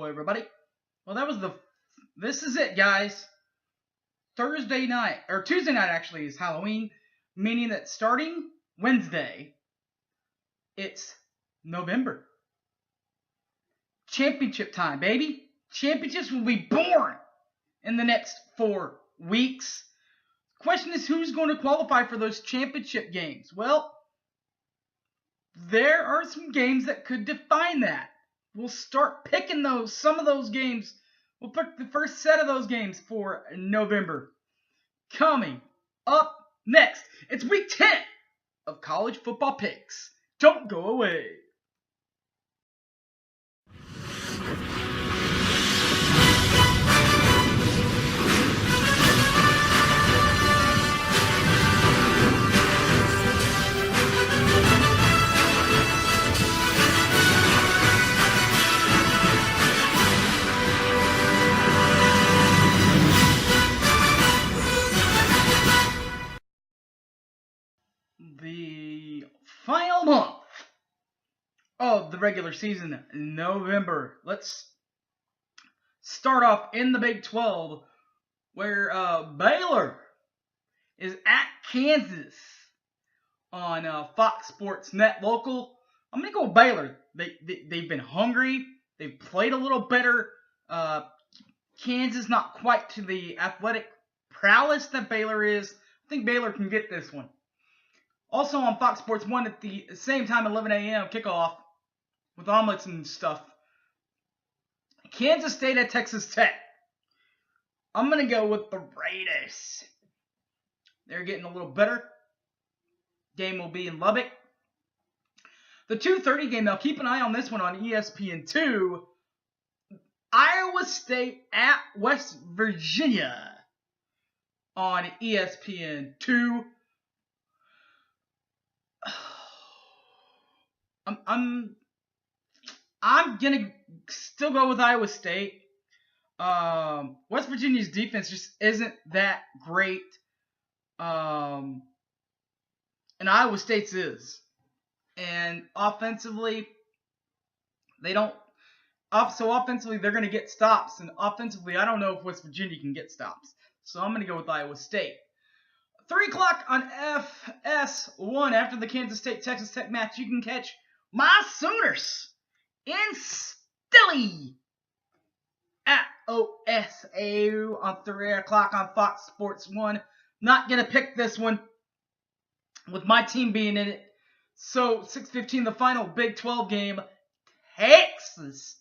everybody. Well, this is it, guys. Thursday night, or Tuesday night actually, is Halloween, meaning that starting Wednesday, it's November. Championship time, baby. Championships will be born in the next 4 weeks. Question is, who's going to qualify for those championship games? Well, there are some games that could define that. We'll start picking some of those games. We'll pick the first set of those games for November. Coming up next, it's week 10 of college football picks. Don't go away. The final month of the regular season, November. Let's start off in the Big 12, where Baylor is at Kansas on Fox Sports Net Local. I'm going to go with Baylor. They've been hungry. They've played a little better. Kansas not quite to the athletic prowess that Baylor is. I think Baylor can get this one. Also on Fox Sports 1 at the same time, 11 a.m. kickoff with omelets and stuff. Kansas State at Texas Tech. I'm going to go with the Raiders. They're getting a little better. Game will be in Lubbock. The 2:30 game, now keep an eye on this one on ESPN2. Iowa State at West Virginia on ESPN2. I'm gonna still go with Iowa State. West Virginia's defense just isn't that great. And Iowa State's is. And offensively, they don't. So offensively, they're gonna get stops. And offensively, I don't know if West Virginia can get stops. So I'm gonna go with Iowa State. 3 o'clock on FS1 after the Kansas State-Texas Tech match, you can catch my Sooners in Stilly at OSU on 3 o'clock on Fox Sports 1. Not going to pick this one with my team being in it. So 6:15, the final Big 12 game. Texas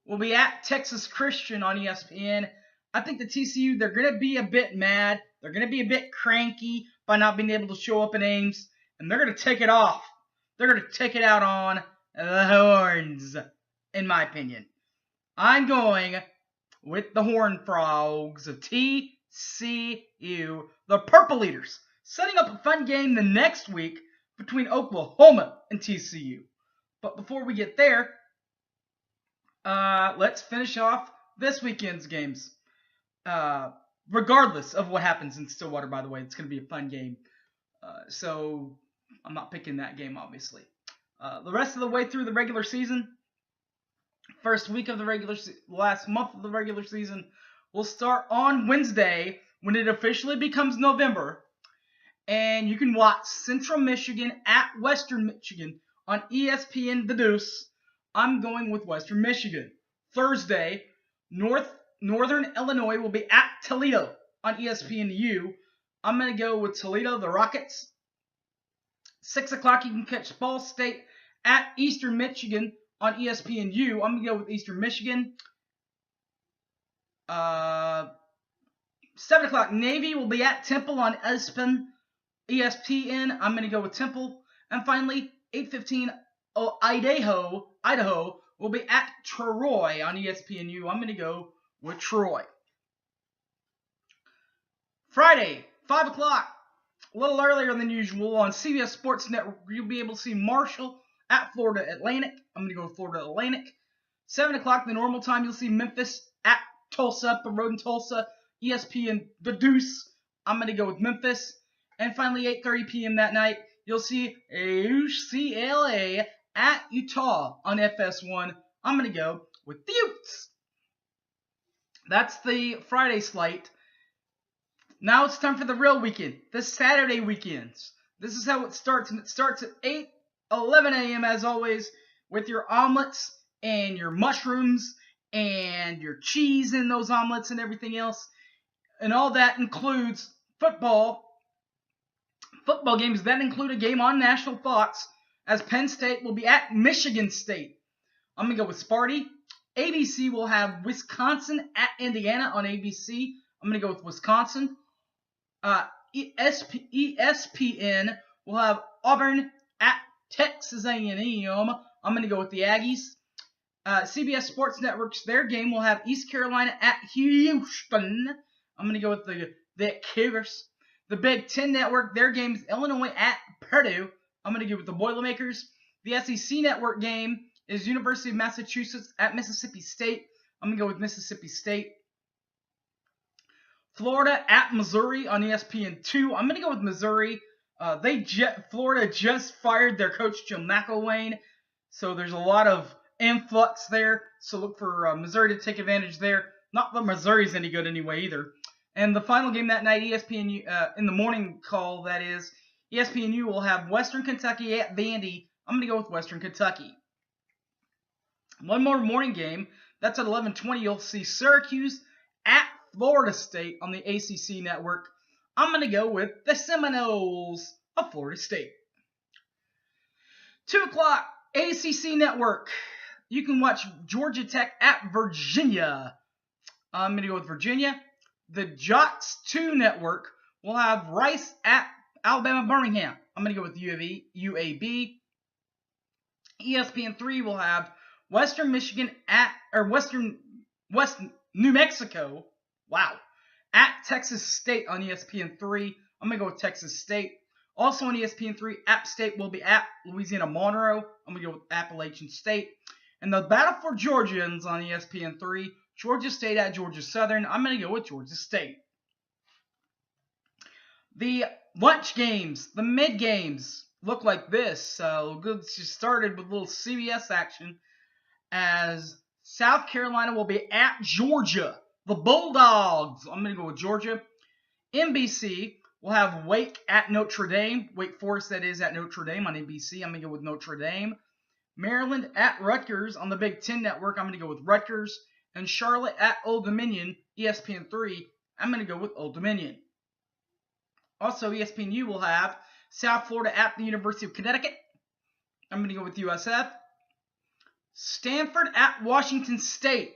will be at Texas Christian on ESPN. I think the TCU, they're going to be a bit mad. They're going to be a bit cranky by not being able to show up in Ames. And they're going to take it off. They're going to take it out on the Horns, in my opinion. I'm going with the Horned Frogs of TCU, the Purple Eaters, setting up a fun game the next week between Oklahoma and TCU. But before we get there, let's finish off this weekend's games. Regardless of what happens in Stillwater, by the way, it's going to be a fun game. So I'm not picking that game, obviously. The rest of the way through the regular season, first week of the last month of the regular season, will start on Wednesday when it officially becomes November. And you can watch Central Michigan at Western Michigan on ESPN The Deuce. I'm going with Western Michigan. Thursday, Northern Illinois will be at Toledo on ESPNU. I'm going to go with Toledo, the Rockets. 6 o'clock, you can catch Ball State at Eastern Michigan on ESPNU. I'm going to go with Eastern Michigan. 7 o'clock, Navy will be at Temple on ESPN. I'm going to go with Temple. And finally, 8:15, Idaho will be at Troy on ESPNU. I'm going to go with Troy. Friday, 5 o'clock, a little earlier than usual on CBS Sports Network, you'll be able to see Marshall at Florida Atlantic. I'm going to go with Florida Atlantic. 7 o'clock, the normal time, you'll see Memphis at Tulsa, up the road in Tulsa, ESPN The Deuce. I'm going to go with Memphis. And finally, 8:30 p.m. that night, you'll see UCLA at Utah on FS1. I'm going to go with the Utes. That's the Friday slate. Now it's time for the real weekend, the Saturday weekends. This is how it starts, and it starts at 11 a.m. as always, with your omelets and your mushrooms and your cheese in those omelets and everything else. And all that includes football games that include a game on National Fox, as Penn State will be at Michigan State. I'm going to go with Sparty. ABC will have Wisconsin at Indiana on ABC. I'm going to go with Wisconsin. ESPN will have Auburn at Texas A&M. I'm going to go with the Aggies. CBS Sports Networks, their game will have East Carolina at Houston. I'm going to go with the Cougars. The Big Ten Network, their game is Illinois at Purdue. I'm going to go with the Boilermakers. The SEC Network game is University of Massachusetts at Mississippi State. I'm going to go with Mississippi State. Florida at Missouri on ESPN2. I'm going to go with Missouri. Florida just fired their coach, Jim McElwain, so there's a lot of influx there. So look for Missouri to take advantage there. Not that Missouri's any good anyway either. And the final game that night, ESPNU in the morning call, that is, ESPNU will have Western Kentucky at Vandy. I'm going to go with Western Kentucky. One more morning game. That's at 11:20. You'll see Syracuse at Florida State on the ACC network. I'm going to go with the Seminoles of Florida State. 2 o'clock, ACC network. You can watch Georgia Tech at Virginia. I'm going to go with Virginia. The Jox 2 network will have Rice at Alabama Birmingham. I'm going to go with UAB. ESPN3 will have Western Michigan West New Mexico. Wow. At Texas State on ESPN3. I'm going to go with Texas State. Also on ESPN3, App State will be at Louisiana Monroe. I'm going to go with Appalachian State. And the Battle for Georgians on ESPN3, Georgia State at Georgia Southern. I'm going to go with Georgia State. The lunch games, the mid games, look like this. Let's just started with a little CBS action, as South Carolina will be at Georgia. The Bulldogs. I'm going to go with Georgia. NBC will have Wake at Notre Dame. Wake Forest, that is, at Notre Dame on NBC. I'm going to go with Notre Dame. Maryland at Rutgers on the Big Ten Network. I'm going to go with Rutgers. And Charlotte at Old Dominion, ESPN3. I'm going to go with Old Dominion. Also, ESPNU will have South Florida at the University of Connecticut. I'm going to go with USF. Stanford at Washington State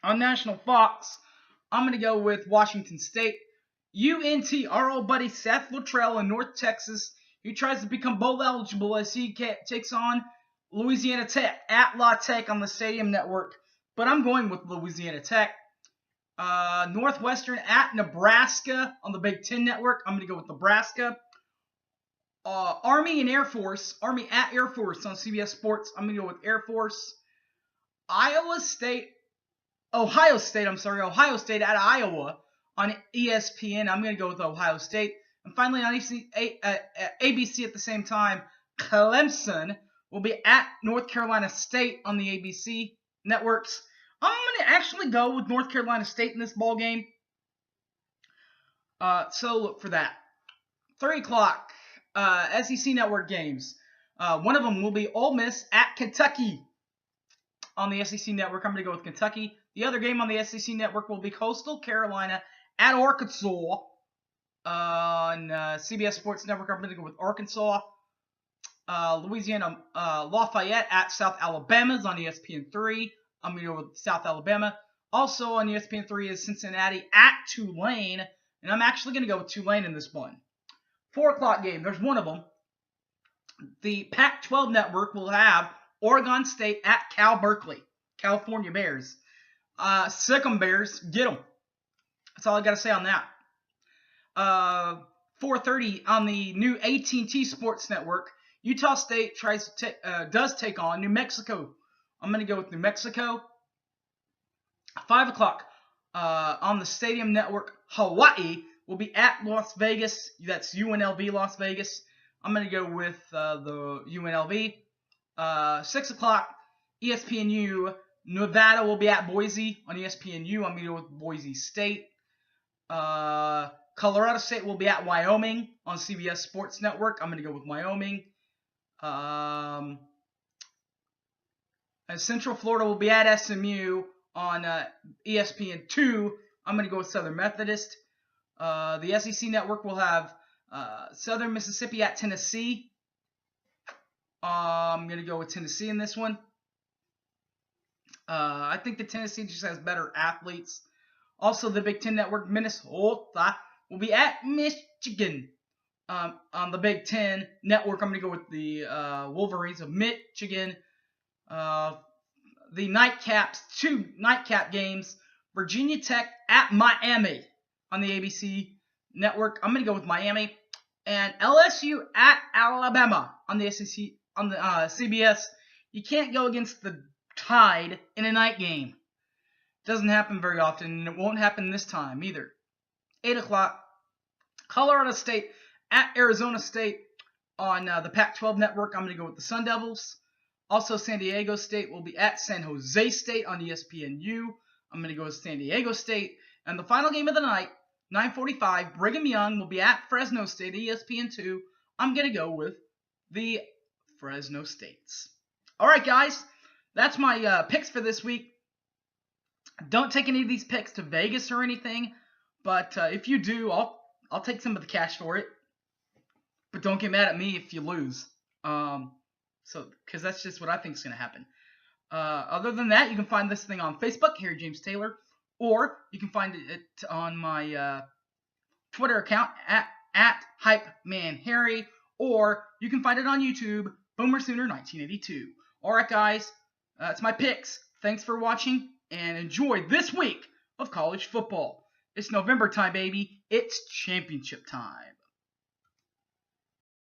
on National Fox. I'm going to go with Washington State. UNT, our old buddy Seth Luttrell in North Texas, he tries to become bowl eligible as he takes on Louisiana Tech at La Tech on the Stadium Network. But I'm going with Louisiana Tech. Northwestern at Nebraska on the Big Ten Network. I'm going to go with Nebraska. Army at Air Force on CBS Sports. I'm going to go with Air Force. Ohio State at Iowa on ESPN. I'm going to go with Ohio State. And finally on ABC at the same time, Clemson will be at North Carolina State on the ABC networks. I'm going to actually go with North Carolina State in this ball game. So look for that. 3 o'clock, SEC Network games. One of them will be Ole Miss at Kentucky on the SEC Network. I'm going to go with Kentucky. The other game on the SEC Network will be Coastal Carolina at Arkansas on CBS Sports Network. I'm going to go with Arkansas. Louisiana Lafayette at South Alabama is on ESPN3. I'm going to go with South Alabama. Also on ESPN3 is Cincinnati at Tulane. And I'm actually going to go with Tulane in this one. 4 o'clock game. There's one of them. The Pac-12 network will have Oregon State at Cal Berkeley. California Bears. Sick 'em Bears. Get them. That's all I got to say on that. 4:30 on the new AT&T Sports Network. Utah State does take on New Mexico. I'm going to go with New Mexico. 5 o'clock on the Stadium Network. Hawaii will be at Las Vegas. That's UNLV Las Vegas. I'm going to go with the UNLV. 6 o'clock, ESPNU. Nevada will be at Boise on ESPNU. I'm going to go with Boise State. Colorado State will be at Wyoming on CBS Sports Network. I'm going to go with Wyoming. And Central Florida will be at SMU on ESPN2. I'm going to go with Southern Methodist. The SEC Network will have Southern Mississippi at Tennessee. I'm going to go with Tennessee in this one. I think the Tennessee just has better athletes. Also, the Big Ten Network, Minnesota, will be at Michigan. On the Big Ten Network, I'm going to go with the Wolverines of Michigan. The nightcaps, 2 nightcap games. Virginia Tech at Miami on the ABC Network. I'm going to go with Miami. And LSU at Alabama on the SEC, on the CBS. You can't go against the Tide in a night game. Doesn't happen very often, and it won't happen this time either. 8 o'clock. Colorado State at Arizona State on the Pac-12 Network. I'm going to go with the Sun Devils. Also, San Diego State will be at San Jose State on ESPNU. I'm going to go with San Diego State. And the final game of the night, 9:45, Brigham Young will be at Fresno State, ESPN2. I'm going to go with the Fresno States. All right, guys. That's my picks for this week. Don't take any of these picks to Vegas or anything. But if you do, I'll take some of the cash for it. But don't get mad at me if you lose. Because that's just what I think is going to happen. Other than that, you can find this thing on Facebook, Harry James Taylor, or you can find it on my Twitter account at HypeManHarry, or you can find it on YouTube, Boomer Sooner 1982. All right, guys, that's my picks. Thanks for watching, and enjoy this week of college football. It's November time, baby. It's championship time.